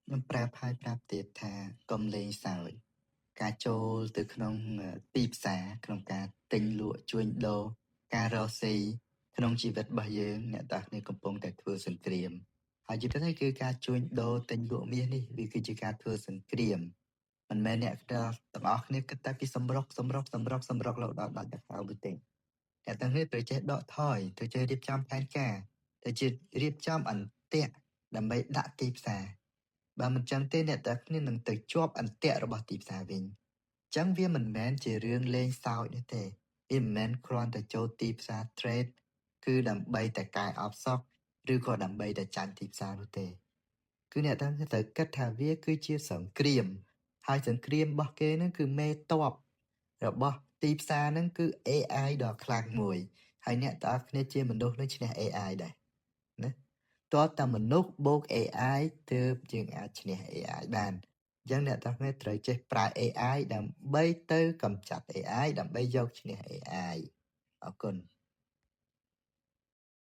ខ្ញុំប្រាប់ហើយប្រាប់ទៀតថាកុំលេងសើចការចូលទៅក្នុងទីផ្សារក្នុងការទិញលក់ជួញដូរការរកស៊ីក្នុងជីវិតរបស់យើងអ្នកទាំងគ្នាកំពុងតែធ្វើសង្គ្រាមហើយជាពិសេសគឺការជួញដូរទិញលក់មាសនេះវាគឺជាការធ្វើសង្គ្រាមមិនមែនអ្នកទាំងអស់គ្នាគិតតែពីសម្រុករហូតដល់ដាច់ដង្ហើមទេអ្នកទាំងនេះត្រូវចេះដកថយត្រូវចេះរៀបចំផែនការត្រូវចេះរៀបចំអន្ទាក់ដើម្បីដាក់ទីផ្សារបើមិនចឹងទេអ្នកទាំងគ្នានឹងទៅជាប់អន្ទាក់របស់ទីផ្សារវិញចឹងវាមិនមែនជារឿងលេងសើចនោះទេវាមិនមែនគ្រាន់តែចូលទីផ្សារ trade គឺដើម្បីតែកែអបសក់ឬក៏ដើម្បីតែចាញ់ទីផ្សារនោះទេគឺអ្នកទាំងត្រូវគិតថាវាគឺជាសង្គ្រាមហើយសង្គ្រាមរបស់គេនឹងគឺមេតបរបស់ទីផ្សារហ្នឹងគឺ AI ដ៏ខ្លាំងមួយហើយអ្នកទាំងអស់គ្នាជាមនុស្សនឹងឈ្នះ AI ដែរណាតើតែមនុស្សបូក AI ទើបយើងអាចឈ្នះ AI បានអញ្ចឹងអ្នកទាំងអស់គ្នាត្រូវចេះប្រើ AI ដើម្បីទៅកម្ចាត់ AI ដើម្បីយកឈ្នះ AI អរគុណ